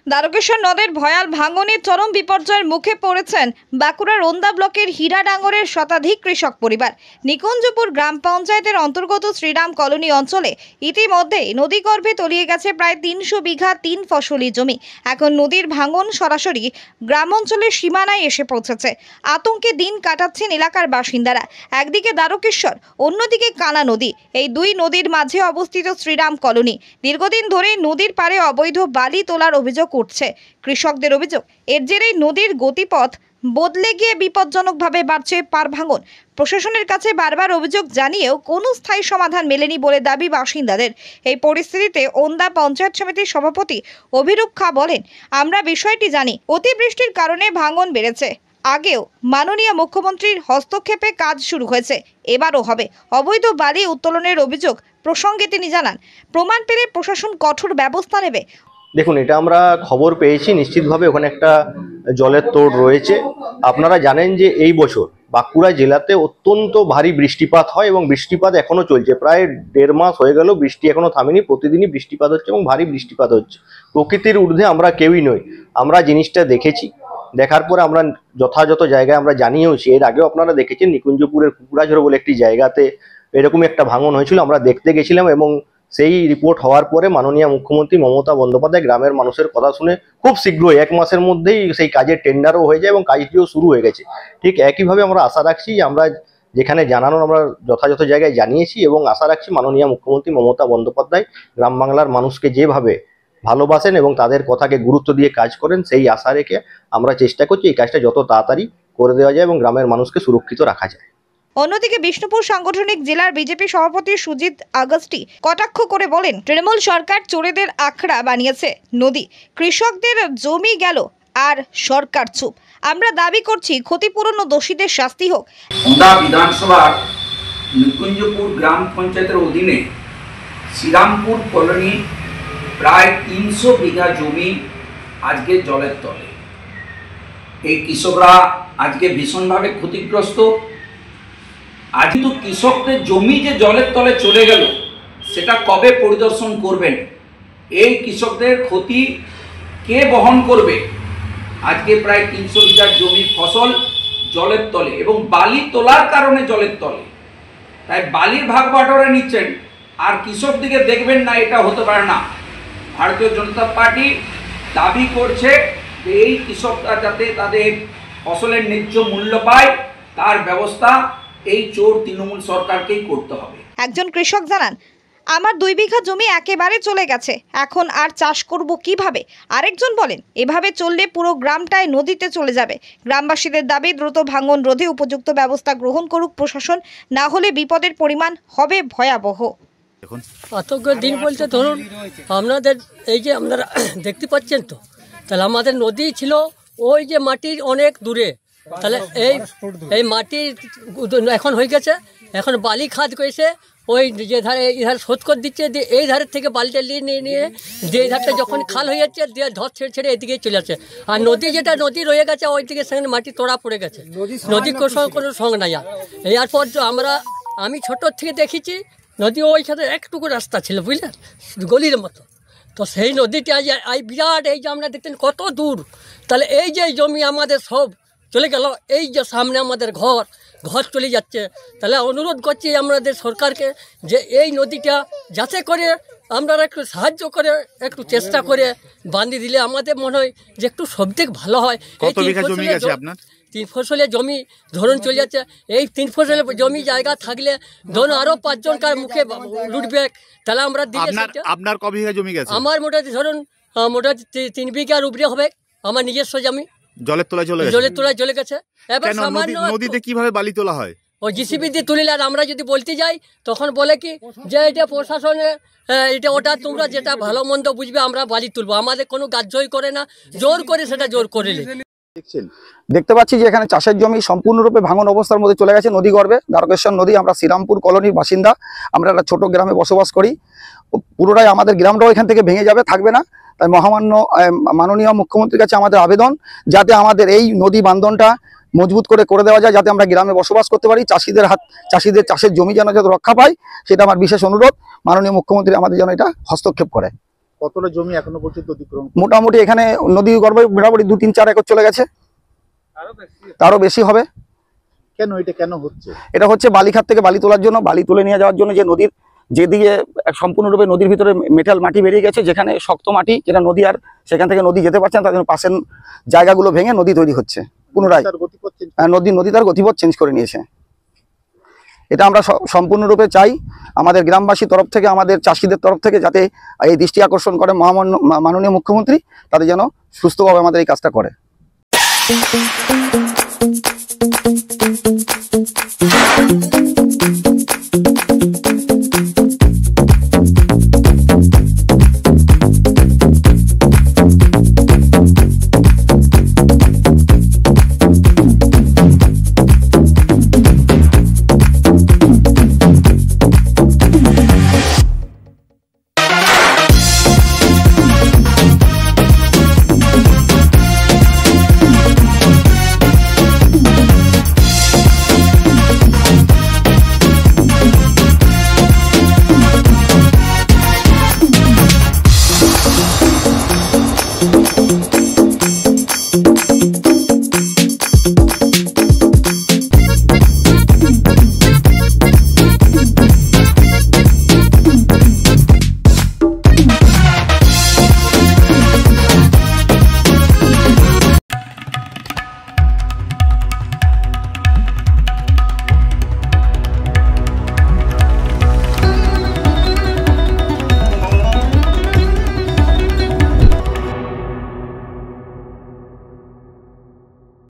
দ্বারকেশ্বর নদের ভয়াল ভাঙনের চরম বিপর্যয়ের মুখে পড়েছেন বাঁকুড়ার ওন্দা ব্লকের হীরাডাঙ্গরের শতাধিক কৃষক পরিবার। নিকুঞ্জপুর গ্রাম পঞ্চায়েতের অন্তর্গত শ্রীরাম কলোনি অঞ্চলে ইতিমধ্যেই নদীগর্ভে তলিয়ে গেছে প্রায় ৩০০ বিঘা ৩ ফসলি জমি। এখন নদীর ভাঙন সরাসরি গ্রাম অঞ্চলের সীমানায় এসে পৌঁছেছে। আতঙ্কে দিন কাটাচ্ছেন এলাকার বাসিন্দারা। একদিকে দ্বারকেশ্বর, অন্যদিকে কানা নদী। এই দুই নদীর মাঝে অবস্থিত শ্রীরাম কলোনি। দীর্ঘদিন ধরে নদীর পাড়ে অবৈধ বালি তোলার অভিযোগ উঠছে। কৃষকদের অভিযোগ, এর জেরেই নদীর গতিপথ বদলে গিয়ে বিপজ্জনকভাবে বাড়ছে পার ভাঙন। প্রশাসনের কাছে বারবার অভিযোগ জানিয়েও কোনো স্থায়ী সমাধান মেলেনি বলে দাবি বাসিন্দাদের। এই পরিস্থিতিতে ওন্দা পঞ্চায়েত সমিতির সভাপতি অভিরূপ খা বলেন, আমরা বিষয়টি জানি, অতিবৃষ্টির কারণে ভাঙন বেড়েছে। আগেও মাননীয় মুখ্যমন্ত্রীর হস্তক্ষেপে কাজ শুরু হয়েছে, এবারও হবে। অবৈধ বালি উত্তোলনের অভিযোগ প্রসঙ্গে তিনি জানান, প্রমাণ পেলে প্রশাসন কঠোর ব্যবস্থা নেবে। দেখুন, এটা আমরা খবর পেয়েছি, নিশ্চিতভাবে ওখানে একটা জলের তোড় রয়েছে। আপনারা জানেন যে এই বছর বাঁকুড়া জেলাতে অত্যন্ত ভারী বৃষ্টিপাত হয় এবং বৃষ্টিপাত এখনো চলছে। প্রায় 1.5 মাস হয়ে গেল, বৃষ্টি এখনো থামেনি। প্রতিদিনই বৃষ্টিপাত হচ্ছে এবং ভারী বৃষ্টিপাত হচ্ছে। প্রকৃতির ঊর্ধ্বে আমরা কেউই নই। আমরা জিনিসটা দেখেছি, দেখার পরে আমরা যথাযথ জায়গায় আমরা জানিয়েওছি। এর আগেও আপনারা দেখেছেন নিকুঞ্জপুরের কুকুরাঝোড় বলে একটি জায়গাতে এরকম একটা ভাঙন হয়েছিল, আমরা দেখতে গেছিলাম এবং সেই রিপোর্ট হওয়ার পরে মাননীয় মুখ্যমন্ত্রী মমতা বন্দ্যোপাধ্যায় গ্রামের মানুষের কথা শুনে খুব শীঘ্রই 1 মাসের মধ্যেই সেই কাজের টেন্ডারও হয়ে যায় এবং কাজটিও শুরু হয়ে গেছে। ঠিক একইভাবে আমরা আশা রাখছি, আমরা যেখানে জানানোর আমরা যথাযথ জায়গায় জানিয়েছি এবং আশা রাখছি মাননীয় মুখ্যমন্ত্রী মমতা বন্দ্যোপাধ্যায় গ্রাম বাংলার মানুষকে যেভাবে ভালোবাসেন এবং তাদের কথাকে গুরুত্ব দিয়ে কাজ করেন, সেই আশা রেখে আমরা চেষ্টা করছি এই কাজটা যত তাড়াতাড়ি করে দেওয়া যায় এবং গ্রামের মানুষকে সুরক্ষিত রাখা যায়। অন্যদিকে বিষ্ণুপুর সাংগঠনিক জেলার বিজেপি সভাপতি সুজিত আগস্টি কটাক্ষ করে বলেন, তৃণমূল সরকার চোরেদের আখড়া বানিয়েছে নদী, কৃষকদের জমি গেল আর সরকার চুপ। আমরা দাবি করছি ক্ষতিপূরণ ও দোষীদের শাস্তি হোক। ওন্দা বিধানসভার নিকুঞ্জপুর গ্রাম পঞ্চায়েতের অধীনে শ্রীরামপুর কলোনি প্রায় ৩০০ বিঘা জমি আজকে জলের তলে। এই কৃষকরা আজকে ভীষণভাবে ক্ষতিগ্রস্ত। আজ কিন্তু কৃষকদের জমি যে জলের তলে চলে গেল, সেটা কবে পরিদর্শন করবেন? এই কৃষকদের ক্ষতি কে বহন করবে? আজকে প্রায় ৩০০ বিঘা জমির ফসল জলের তলে এবং বালি তোলার কারণে জলের তলে। তাই বালির ভাগ বাটোয়ারা নিচ্ছেন আর কৃষক দিকে দেখবেন না, এটা হতে পারে না। ভারতীয় জনতা পার্টি দাবি করছে যে এই কৃষকরা যাতে তাদের ফসলের ন্যায্য মূল্য পায়, তার ব্যবস্থা এই চোর তৃণমূল সরকারকেই করতে হবে। একজন কৃষক জানান, আমার 2 বিঘা জমি একেবারে চলে গেছে, এখন আর চাষ করব কিভাবে? আরেকজন বলেন, এভাবে চললে পুরো গ্রামটাই নদীতে চলে যাবে। গ্রামবাসীদের দাবি, দ্রুত ভাঙন রোধে উপযুক্ত ব্যবস্থা গ্রহণ করুক প্রশাসন, না হলে বিপদের পরিমাণ হবে ভয়াবহ। আতঙ্কের দিন বলতে ধরুন, আপনাদের এই যে আপনারা দেখতে পাচ্ছেন তো, তাহলে আমাদের নদী ছিল ওই যে মাটির অনেক দূরে, তাহলে এই মাটি এখন হয়ে গেছে, এখন বালি খাদ করেছে, ওই যে ধারে এই ধারে শোধ করে দিচ্ছে, দিয়ে এই ধারের থেকে বালিটা নিয়ে যে এই ধারটা যখন খাল হয়ে যাচ্ছে, দিয়ে ধর ছেড়ে এদিকে চলে যাচ্ছে। আর নদী যেটা নদী রয়ে গেছে, ওই দিকে সেখানে মাটি তোড়া পড়ে গেছে, নদীর কোনো সঙ্গ নাই। এরপর আমি ছোটোর থেকে দেখেছি নদী ওইখানে একটুকু রাস্তা ছিল, বুঝলেন, গলির মতো। তো সেই নদীটি আজ বিরাট, এই যে আমরা দেখতেন কত দূর, তাহলে এই যে জমি আমাদের সব চলে গেল, এই যে সামনে আমাদের ঘর চলে যাচ্ছে। তাহলে অনুরোধ করছি আমাদের সরকারকে যে এই নদীটা যাতে করে আমরা একটু সাহায্য করে, একটু চেষ্টা করে বাঁধি দিলে আমাদের মনে হয় যে একটু সবথেকে ভালো হয়। এই 3 ফসলের জমি ধরুন চলে যাচ্ছে, এই 3 ফসলের জমি জায়গা থাকলে ধরুন আরো 5 জনকার মুখে লুটবে, তাহলে আমরা দিলে। আপনার ক বিঘা জমি গেছে? আমার মোটামুটি ধরুন 3 বিঘার উপরে হবে আমার নিজস্ব জমি, জলের তলায় চলে গেছে। এবার সামান্য নদীতে কিভাবে বালি তোলা হয়? ও জিসিবি দিয়ে তুলিলে, আর আমরা যদি বলতে যাই তখন বলে কি যে এটা প্রশাসনে, এটা ওটা তোমরা যেটা ভালো মন্দ বুঝবে, আমরা বালি তুলবো, আমাদের কোনো গাছই করে না, জোর করে সেটা জোর করে। দেখতে পাচ্ছি যে এখানে চাষের জমি সম্পূর্ণরূপে ভাঙন অবস্থার মধ্যে চলে গেছে নদী গর্ভে। দ্বারকেশ্বর নদী, আমরা শ্রীরামপুর কলোনির বাসিন্দা, আমরা একটা ছোট গ্রামে বসবাস করি। পুরোটাই আমাদের গ্রামটাও এখান থেকে ভেঙে যাবে, থাকবে না। তাই মাননীয় মুখ্যমন্ত্রীর কাছে আমাদের আবেদন, যাতে আমাদের এই নদী বান্ধনটা মজবুত করে দেওয়া যায়, যাতে আমরা গ্রামে বসবাস করতে পারি। চাষিদের চাষের জমি যেন রক্ষা পায়, সেটা আমার বিশেষ অনুরোধ। মাননীয় মুখ্যমন্ত্রী আমাদের যেন এটা হস্তক্ষেপ করে। কতটা জমি এখনো পর্যন্ত অতিক্রম? মোটামুটি এখানে নদী গর্ভে মোটামুটি 2-3-4 একর চলে গেছে, তারও বেশি হবে। কেন এটা কেন হচ্ছে? এটা হচ্ছে বালিঘাট থেকে বালি তোলার জন্য, বালি তুলে নিয়ে যাওয়ার জন্য যে নদীর যেদিকে সম্পূর্ণরূপে নদীর ভিতরে মেটাল মাটি বেরিয়ে গেছে, যেখানে শক্ত মাটি, যেটা নদী আর সেখান থেকে নদী যেতে পারছে না, তার জন্য পাশের জায়গাগুলো ভেঙে নদী তৈরি হচ্ছে পুনরায়। তার গতিপথ change নদী তার গতিপথ চেঞ্জ করে নিয়েছে। এটা আমরা সম্পূর্ণরূপে চাই আমাদের গ্রামবাসীর তরফ থেকে, আমাদের চাষিদের তরফ থেকে, যাতে এই দৃষ্টি আকর্ষণ করে মাননীয় মুখ্যমন্ত্রী, তাদের যেন সুস্থভাবে আমাদের এই কাজটা করে।